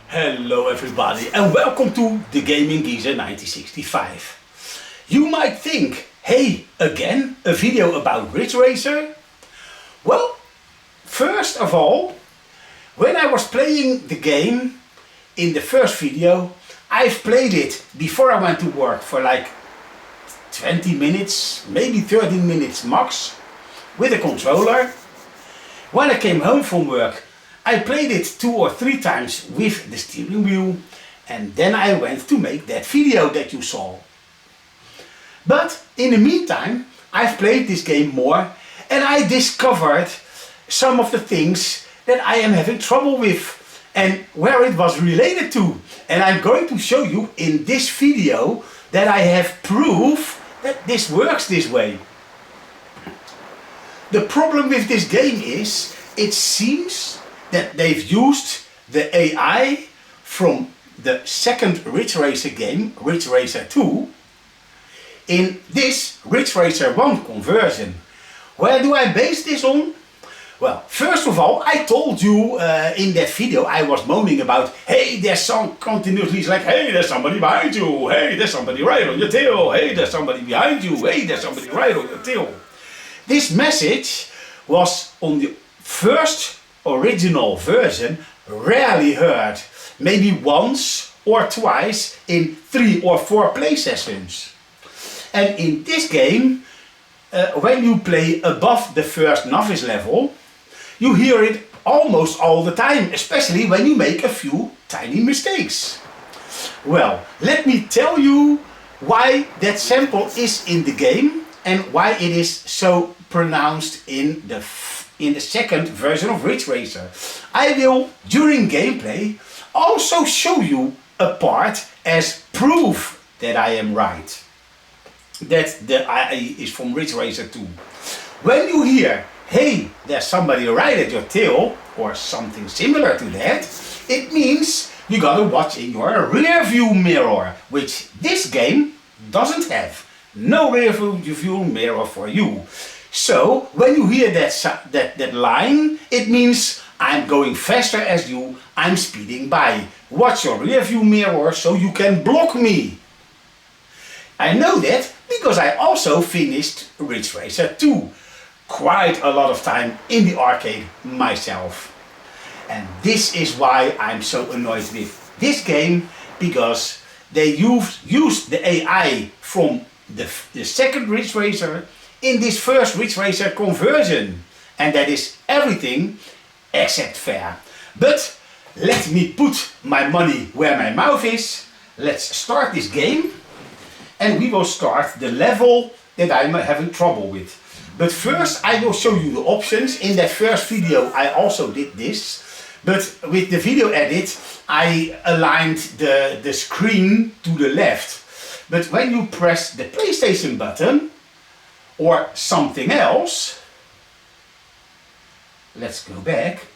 Hello everybody and welcome to the Gaming Geezer 1965. You might think, hey, again a video about Ridge Racer? Well, first of all, when I was playing the game in the first video, I've played it before I went to work for like 20 minutes, maybe 13 minutes max, with a controller. When I came home from work, I played it 2 or 3 times with the steering wheel, and then I went to make that video that you saw. But in the meantime, I've played this game more and I discovered some of the things that I am having trouble with and where it was related to. And I'm going to show you in this video that I have proof that this works this way. The problem with this game is, it seems that they've used the AI from the second Ridge Racer game, Ridge Racer 2, in this Ridge Racer 1 conversion. Where do I base this on? Well, first of all, I told you in that video I was moaning about, hey, there's some continuously like, hey, there's somebody behind you, hey, there's somebody right on your tail, hey, there's somebody behind you, hey, there's somebody right on your tail. This message was on the first original version rarely heard, maybe once or twice in 3 or 4 play sessions. And in this game, when you play above the first novice level, you hear it almost all the time, especially when you make a few tiny mistakes. Well, let me tell you why that sample is in the game and why it is so pronounced in the second version of Ridge Racer. I will, during gameplay, also show you a part as proof that I am right, that the AI is from Ridge Racer 2. When you hear, hey, there's somebody right at your tail, or something similar to that, it means you gotta watch in your rear view mirror, which this game doesn't have. No rear view mirror for you. So when you hear that line, it means I'm going faster as you, I'm speeding by. Watch your rear view mirror so you can block me. I know that because I also finished Ridge Racer 2 quite a lot of time in the arcade myself. And this is why I'm so annoyed with this game, because they used the AI from the second Ridge Racer in this first Ridge Racer conversion, and that is everything except fair. But let me put my money where my mouth is. Let's start this game and we will start the level that I'm having trouble with. But first I will show you the options. In that first video I also did this, but with the video edit I aligned the screen to the left. But when you press the PlayStation button or something else, let's go back.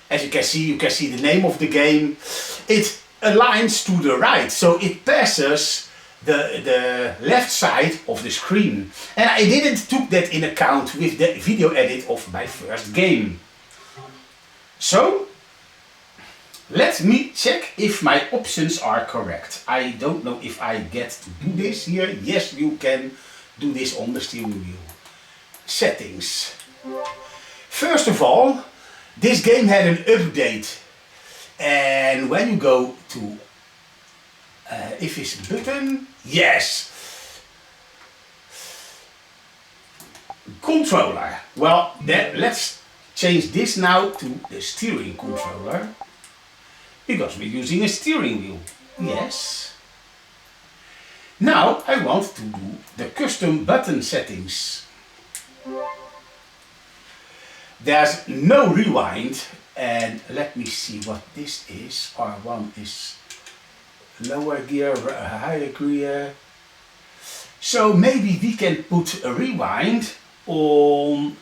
As you can see the name of the game. It aligns to the right, so it passes the left side of the screen. And I didn't took that in account with the video edit of my first game. So let me check if my options are correct. I don't know if I get to do this here. Yes, you can do this on the steering wheel. Settings. First of all, this game had an update. And when you go to, if it's a button, yes. Controller. Well, then let's change this now to the steering controller, because we're using a steering wheel. Yes. Now I want to do the custom button settings. There's no rewind, and let me see what this is. R1 is lower gear, higher gear. So maybe we can put a rewind on,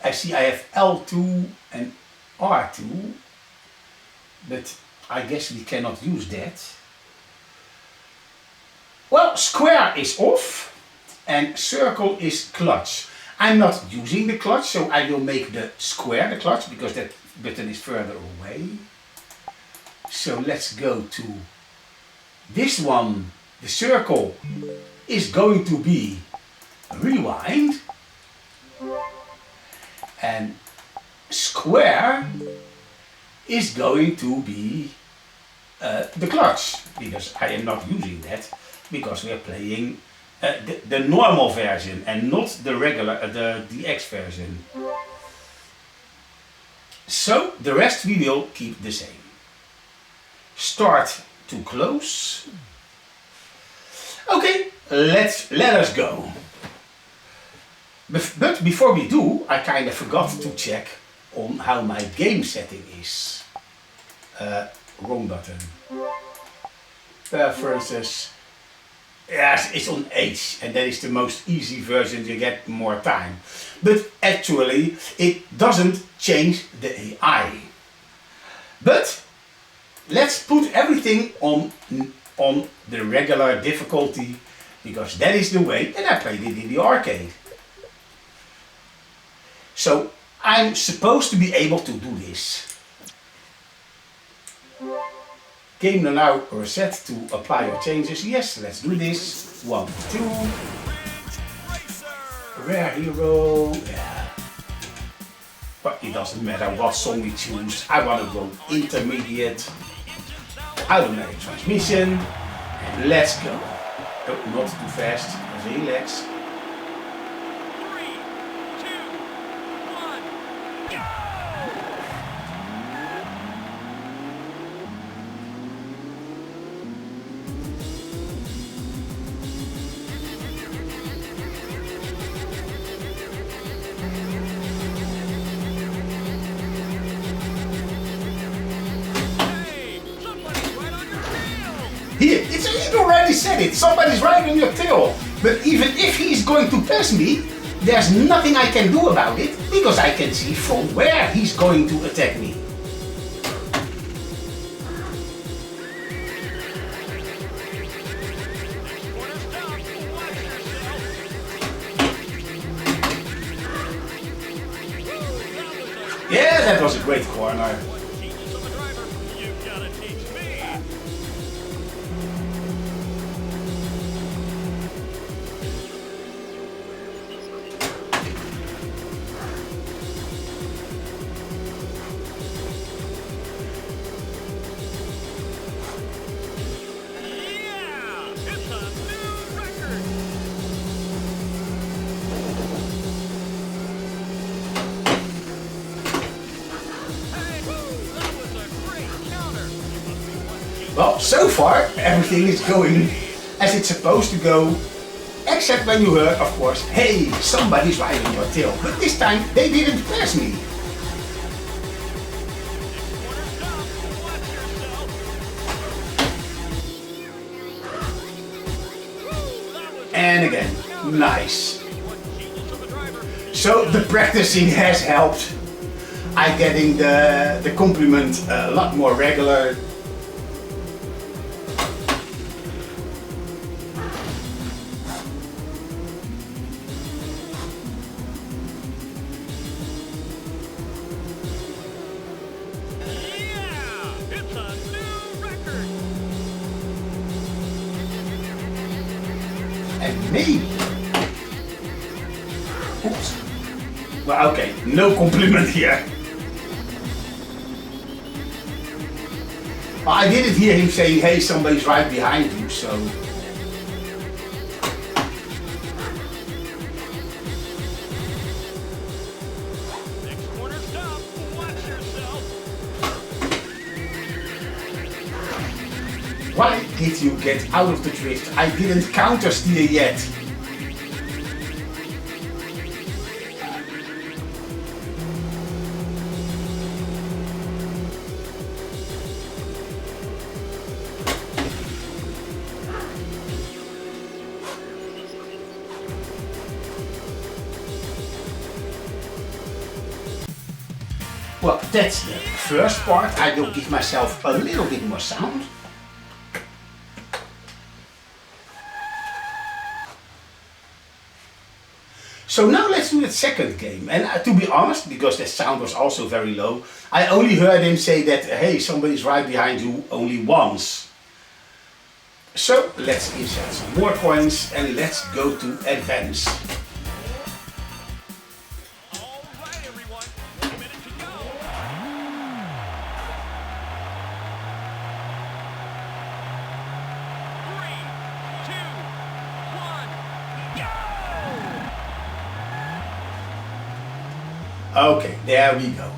I see I have L2 and R2, but I guess we cannot use that. Well, square is off and circle is clutch. I'm not using the clutch, so I will make the square the clutch because that button is further away. So let's go to this one. The circle is going to be rewind, and square is going to be the clutch, because I am not using that because we are playing the normal version and not the regular, the DX version. So the rest we will keep the same. Start to close. Okay, let us go. But before we do, I kind of forgot to check on how my game setting is. Wrong button. Preferences. Yes, it's on H, and that is the most easy version. You get more time. But actually, it doesn't change the AI. But let's put everything on the regular difficulty, because that is the way that I played it in the arcade. So I'm supposed to be able to do this. Game now reset to apply your changes. Yes, let's do this. 1, 2. Rare hero. Yeah. But it doesn't matter what song we choose. I want to go intermediate. Automatic transmission. And let's go. Oh, not too fast. Relax. 3, 2, 1, go! Here, it already said it. Somebody's right on your tail. But even if he's going to pass me, there's nothing I can do about it, because I can see from where he's going to attack me. Yeah, that was a great corner. Well, so far everything is going as it's supposed to go, except when you heard, of course, hey, somebody's riding your tail. But this time they didn't pass me. And again, nice. So the practicing has helped. I'm getting the compliment a lot more regular. And maybe. Oops. Well, okay, no compliment here. Well, I didn't hear him saying, hey, somebody's right behind you, so. Next corner stop, watch yourself. Why did you get out of the drift? I didn't counter steer yet. Well, that's the first part. I will give myself a little bit more sound. So So now let's do the second game. And to be honest, because the sound was also very low, I only heard him say that, hey, somebody's right behind you only once. So let's insert some more coins and let's go to advance. All right, everyone. 1 minute to go. 3, 2, 1, go! Okay, there we go.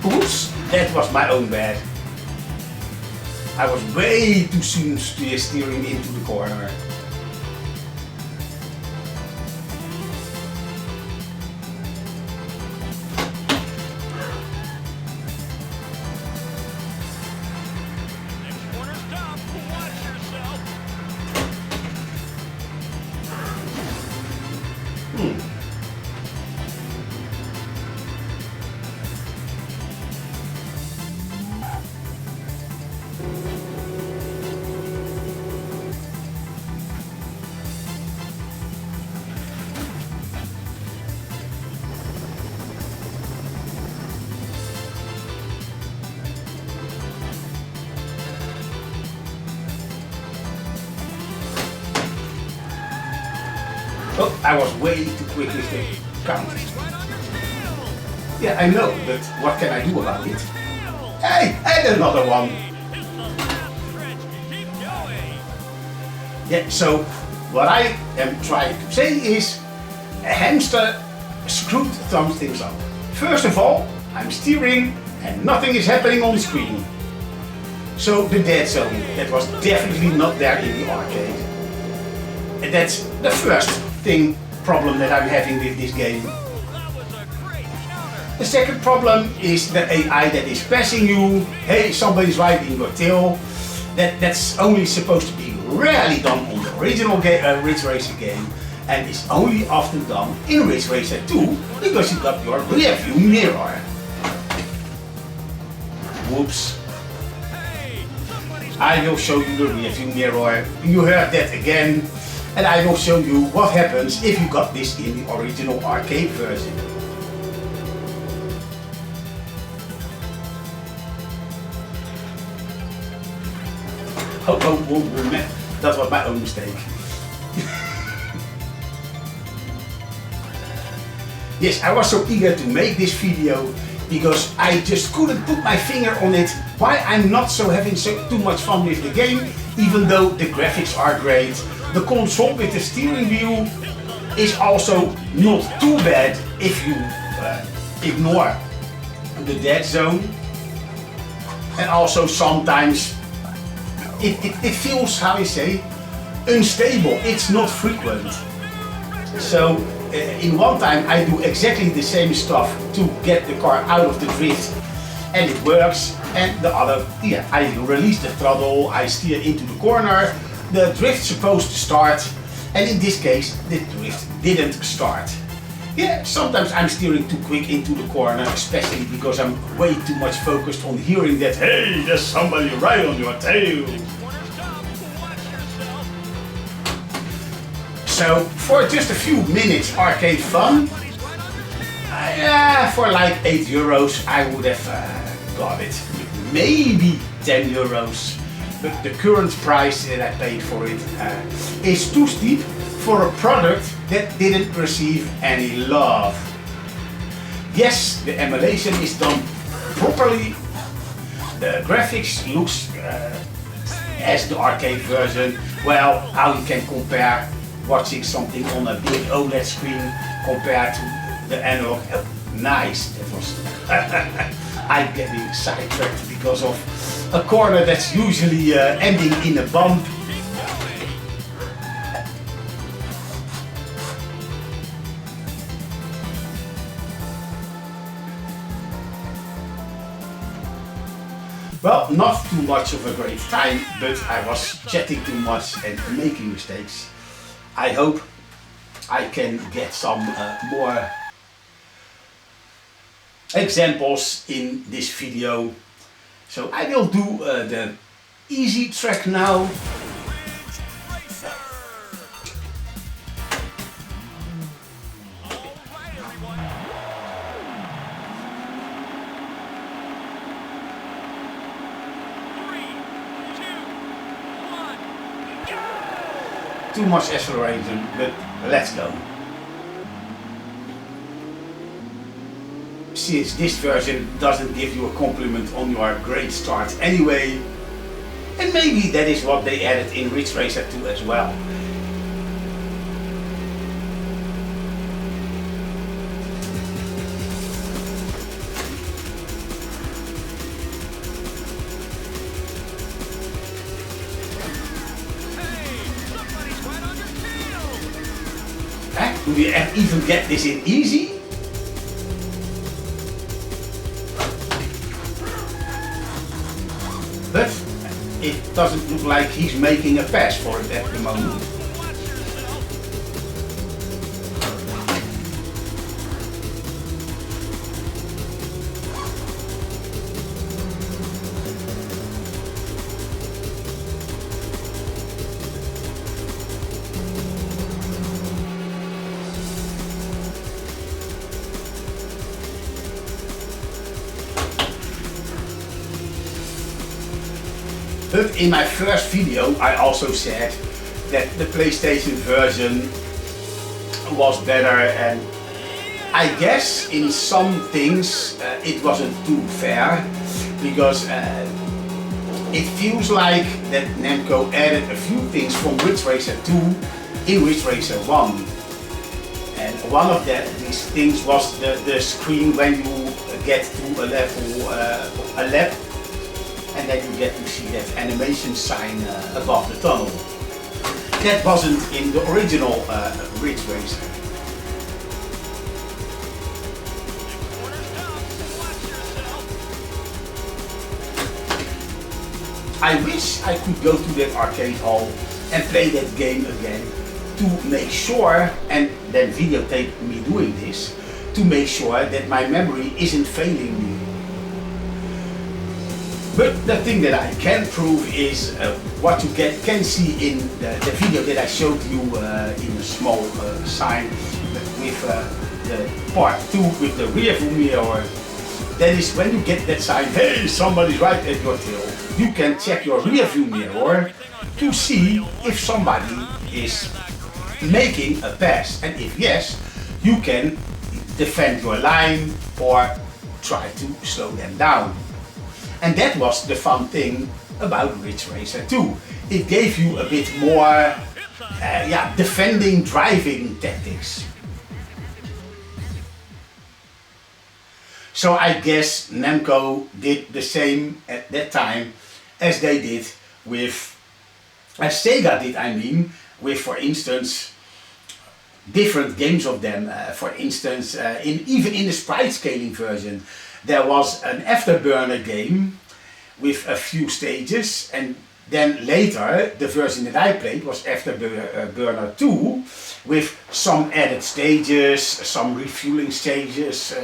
Oops, that was my own bad. I was way too soon steering into the corner. Next corner stop. Watch yourself. Oh, I was way too quick with the count. Somebody's right on your tail. Yeah, I know, but what can I do about it? Tail. Hey, and another one. This is the last stretch. Keep going. Yeah, so what I am trying to say is a hamster screwed some things up. First of all, I'm steering and nothing is happening on the screen. So the dead zone, that was definitely not there in the arcade. And that's the first problem that I'm having with this game. That was a great counter. The second problem is the AI that is passing you, hey, somebody's riding your tail. That's only supposed to be rarely done on the original Ridge Racer game, and is only often done in Ridge Racer 2 because you got your rear view mirror. Whoops. Hey, somebody's I will show you the rear view mirror. You heard that again. And I will show you what happens if you got this in the original arcade version. Oh, man. That was my own mistake. Yes, I was so eager to make this video because I just couldn't put my finger on it why I'm not having too much fun with the game, even though the graphics are great. The console with the steering wheel is also not too bad if you ignore the dead zone. And also sometimes it feels, how you say, unstable. It's not frequent. So in one time I do exactly the same stuff to get the car out of the drift and it works. And the other, yeah, I release the throttle, I steer into the corner. The drift's supposed to start, and in this case, the drift didn't start. Yeah, sometimes I'm steering too quick into the corner, especially because I'm way too much focused on hearing that, hey, there's somebody right on your tail. corner stop. Watch yourself. So, for just a few minutes arcade fun, Somebody's right on your tail. for like €8, I would have got it. Maybe €10. But the current price that I paid for it is too steep for a product that didn't receive any love. Yes, the emulation is done properly. The graphics looks as the arcade version. Well, how you can compare watching something on a big OLED screen compared to the analog. Oh, nice, that was. I'm getting sidetracked because of a corner that's usually ending in a bump. Well, not too much of a great time, but I was chatting too much and making mistakes. I hope I can get some more examples in this video. So I will do the easy track now. Too much acceleration, but let's go. Since this version doesn't give you a compliment on your great start anyway, and maybe that is what they added in Ridge Racer 2 as well. Do we even get this in easy? But it doesn't look like he's making a pass for it at the moment. But in my first video I also said that the PlayStation version was better, and I guess in some things it wasn't too fair, because it feels like that Namco added a few things from Ridge Racer 2 in Ridge Racer 1. And one of these things was the screen when you get to a level, a lap, and then you get to see that animation sign above the tunnel. That wasn't in the original Ridge Racer. I wish I could go to that arcade hall and play that game again to make sure, and then videotape me doing this, to make sure that my memory isn't failing me. But the thing that I can prove is what you can see in the video that I showed you in a small sign with the part 2 with the rearview mirror. That is when you get that sign, hey, somebody's right at your tail, you can check your rearview mirror to see if somebody is making a pass, and if yes, you can defend your line or try to slow them down. And that was the fun thing about Ridge Racer 2. It gave you a bit more defending driving tactics. So I guess Namco did the same at that time as they did with, as Sega did, I mean, with, for instance, different games of them. For instance, even in the sprite scaling version, there was an Afterburner game with a few stages, and then later the version that I played was Afterburner 2 with some added stages, some refueling stages.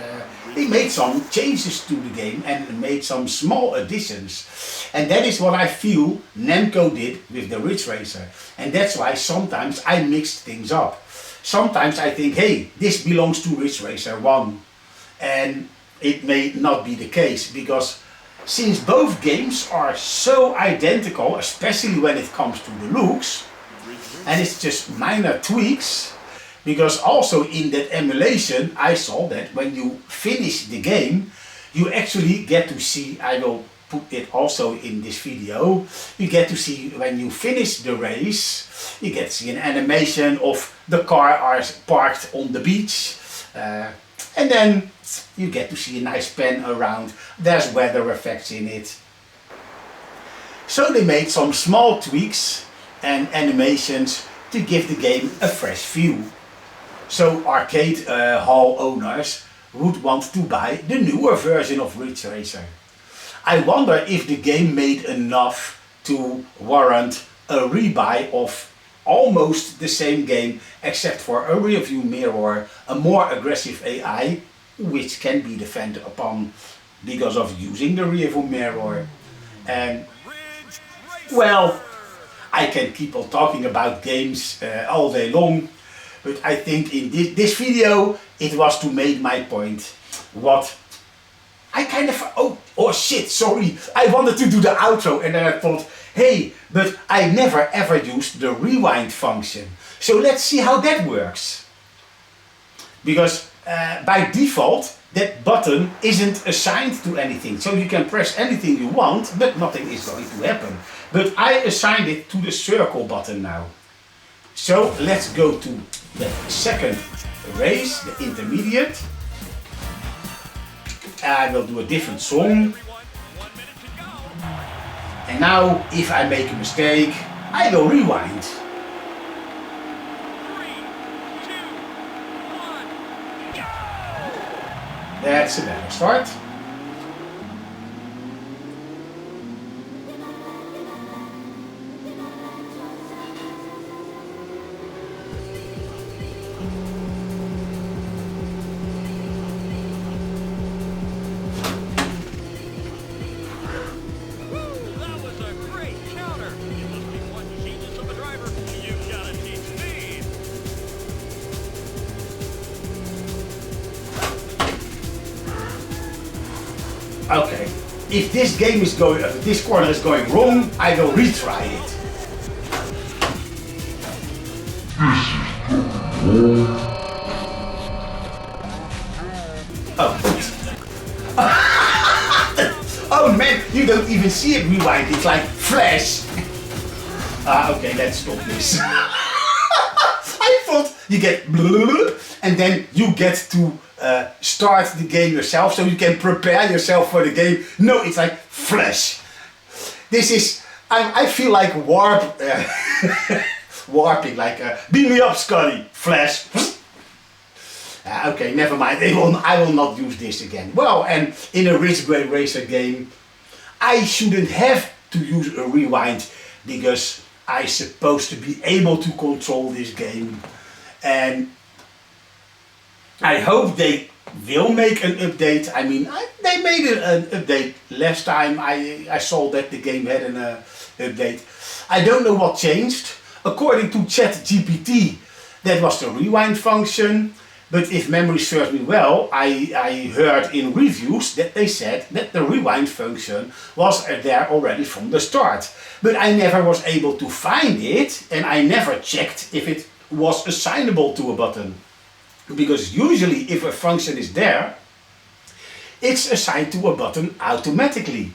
They made some changes to the game and made some small additions. And that is what I feel Namco did with the Ridge Racer. And that's why sometimes I mixed things up. Sometimes I think, hey, this belongs to Ridge Racer 1. And it may not be the case, because since both games are so identical, especially when it comes to the looks, and it's just minor tweaks, because also in that emulation I saw that when you finish the game, you actually get to see, I will put it also in this video, you get to see when you finish the race, you get to see an animation of the car are parked on the beach. And then you get to see a nice pan around, there's weather effects in it. So they made some small tweaks and animations to give the game a fresh view. So arcade hall owners would want to buy the newer version of Ridge Racer. I wonder if the game made enough to warrant a rebuy of almost the same game, except for a rearview mirror, a more aggressive AI, which can be defended upon because of using the rearview mirror. And well, I can keep on talking about games all day long, but I think in this video it was to make my point. What I kind of, oh shit, sorry, I wanted to do the outro and then I thought, hey, but I never ever used the rewind function. So let's see how that works. Because by default, that button isn't assigned to anything. So you can press anything you want, but nothing is going to happen. But I assigned it to the circle button now. So let's go to the second race, the intermediate. I will do a different song. And now, if I make a mistake, I will rewind. 3, 2, 1, go! That's a better start. That was a great counter. You must be one genius of a driver. You've got to teach me. Okay, if this game is going, if this corner is going wrong, I will retry it. Oh, oh man, you don't even see it rewind. It's like flash. Okay, let's stop this. I thought you get and then you get to start the game yourself, so you can prepare yourself for the game. No, it's like flash. This is, I feel like warping, like beam me up, Scotty. Flash. Okay, never mind. I will not use this again. Well, and in a Ridge Grade Racer game, I shouldn't have to use a rewind because I'm supposed to be able to control this game. And I hope they will make an update. I mean, they made an update last time. I saw that the game had an update. I don't know what changed. According to ChatGPT, that was the rewind function. But if memory serves me well, I heard in reviews that they said that the rewind function was there already from the start. But I never was able to find it, and I never checked if it was assignable to a button. Because usually if a function is there, it's assigned to a button automatically.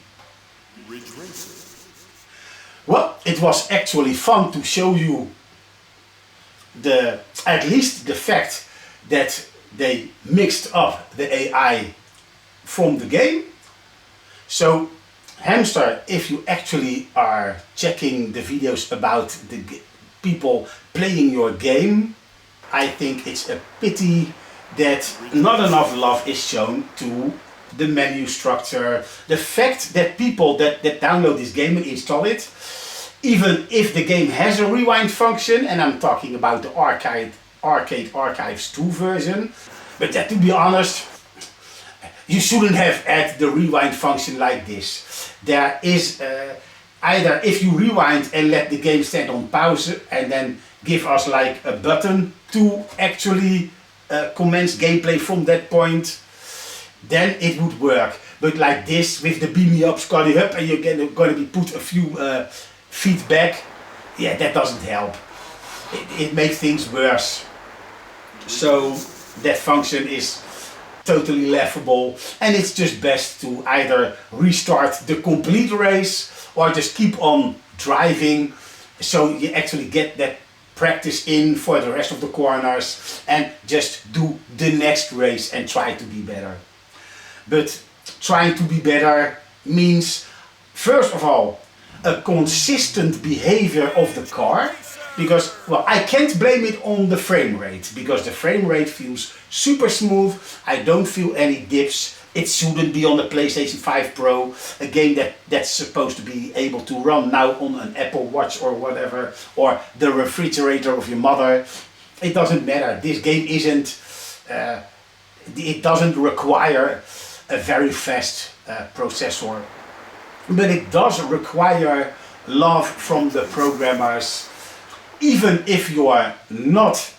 Well, it was actually fun to show you at least the fact that they mixed up the AI from the game. So Hamster, if you actually are checking the videos about the people playing your game, I think it's a pity that not enough love is shown to the menu structure, the fact that people that download this game and install it, even if the game has a rewind function, and I'm talking about the Arcade Archives 2 version, but that, to be honest, you shouldn't have added the rewind function like this. There is either if you rewind and let the game stand on pause and then give us like a button to actually commence gameplay from that point, then it would work. But like this, with the beam me up, Scotty up, and you're going to be put a few feet back, yeah, that doesn't help. It makes things worse. So that function is totally laughable, and it's just best to either restart the complete race or just keep on driving so you actually get that practice in for the rest of the corners and just do the next race and try to be better. But trying to be better means, first of all, a consistent behavior of the car, because, well, I can't blame it on the frame rate, because the frame rate feels super smooth. I don't feel any dips. It shouldn't be on the PlayStation 5 Pro, a game that's supposed to be able to run now on an Apple Watch or whatever, or the refrigerator of your mother. It doesn't matter. This game isn't It doesn't require a very fast processor, but it does require love from the programmers. Even if you are not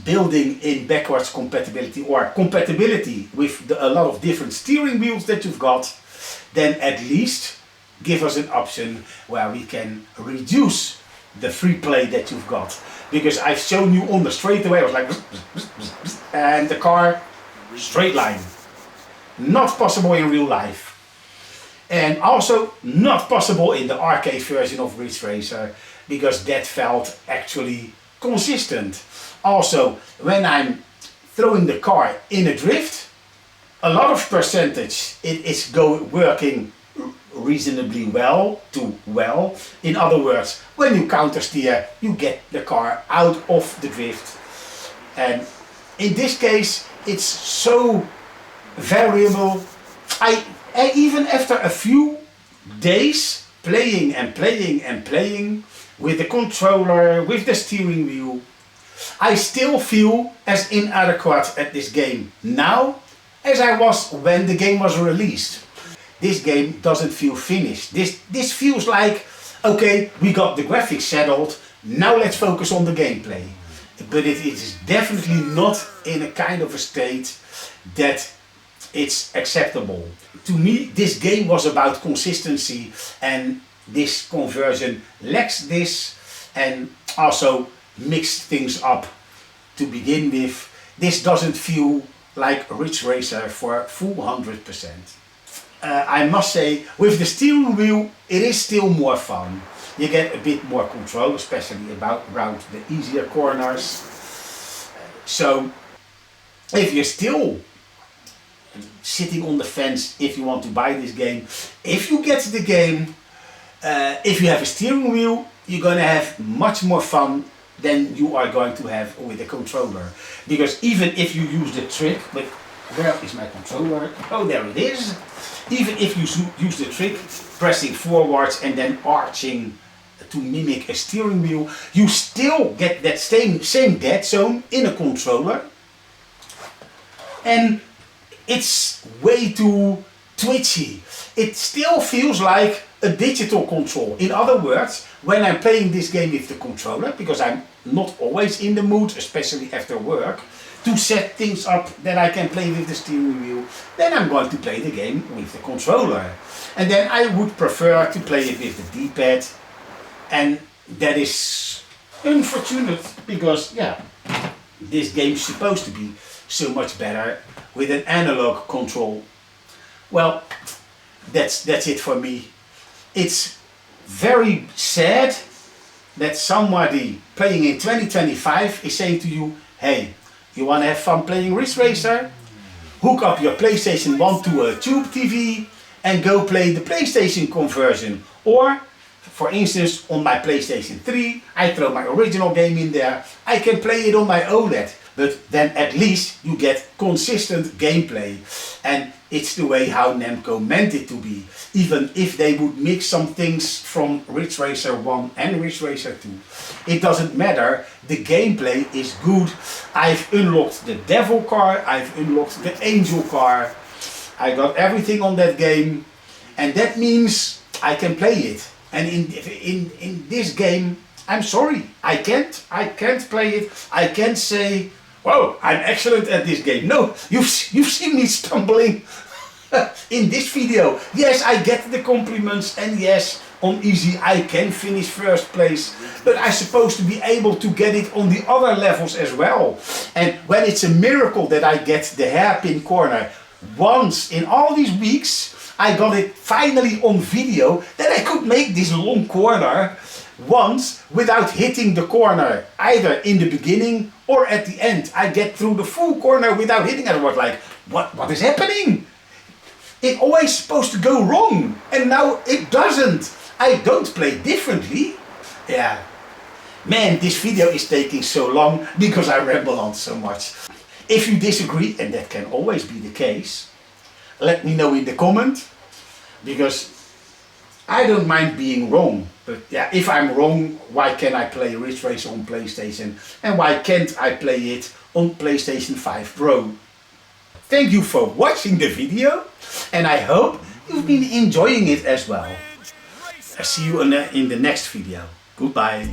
building in backwards compatibility or compatibility with a lot of different steering wheels that you've got, then at least give us an option where we can reduce the free play that you've got. Because I've shown you on the straightaway, I was like, and the car, straight line. Not possible in real life. And also not possible in the arcade version of Ridge Racer, because that felt actually consistent. Also, when I'm throwing the car in a drift, a lot of percentage it is working reasonably well to well. In other words, when you counter steer, you get the car out of the drift. And in this case, it's so variable. I even after a few days playing and playing and playing with the controller, with the steering wheel, I still feel as inadequate at this game now as I was when the game was released. This game doesn't feel finished. This feels like, okay, we got the graphics settled, now let's focus on the gameplay. But it is definitely not in a kind of a state that it's acceptable. To me, this game was about consistency, and this conversion lacks this, and also mixed things up to begin with. This doesn't feel like Ridge Racer for full 100%. I must say, with the steering wheel, it is still more fun. You get a bit more control, especially around the easier corners. So, if you're still sitting on the fence, if you want to buy this game, if you get the game, if you have a steering wheel, you're gonna have much more fun than you are going to have with a controller. Because even if you use the trick, but where is my controller? Oh, there it is. Even if you use the trick, pressing forwards and then arching to mimic a steering wheel, you still get that same dead zone in a controller. And it's way too twitchy. It still feels like a digital control. In other words, when I'm playing this game with the controller, because I'm not always in the mood, especially after work, to set things up that I can play with the steering wheel, then I'm going to play the game with the controller. And then I would prefer to play it with the D-pad, and that is unfortunate because, yeah, this game is supposed to be so much better with an analog control. Well, that's it for me. It's very sad that somebody playing in 2025 is saying to you, hey, you want to have fun playing Ridge Racer? Hook up your PlayStation 1 to a tube TV and go play the PlayStation conversion. Or, for instance, on my PlayStation 3, I throw my original game in there, I can play it on my OLED. But then at least you get consistent gameplay. And it's the way how Namco meant it to be. Even if they would mix some things from Ridge Racer 1 and Ridge Racer 2. It doesn't matter, the gameplay is good. I've unlocked the Devil car, I've unlocked the Angel car. I got everything on that game. And that means I can play it. And in this game, I'm sorry, I can't play it. I can't say, whoa, I'm excellent at this game. No, you've seen me stumbling in this video. Yes, I get the compliments, and yes, on easy I can finish first place, but I'm supposed to be able to get it on the other levels as well. And when it's a miracle that I get the hairpin corner once in all these weeks, I got it finally on video that I could make this long corner once without hitting the corner, either in the beginning or at the end. I get through the full corner without hitting it. I was like, what is happening? It's always supposed to go wrong, and now it doesn't. I don't play differently. Yeah. Man, this video is taking so long because I ramble on so much. If you disagree, and that can always be the case, let me know in the comment, because I don't mind being wrong, but yeah, if I'm wrong, why can I play Ridge Racer on PlayStation and why can't I play it on PlayStation 5 Pro? Thank you for watching the video and I hope you've been enjoying it as well. Ridge Racer. I see you in the next video. Goodbye.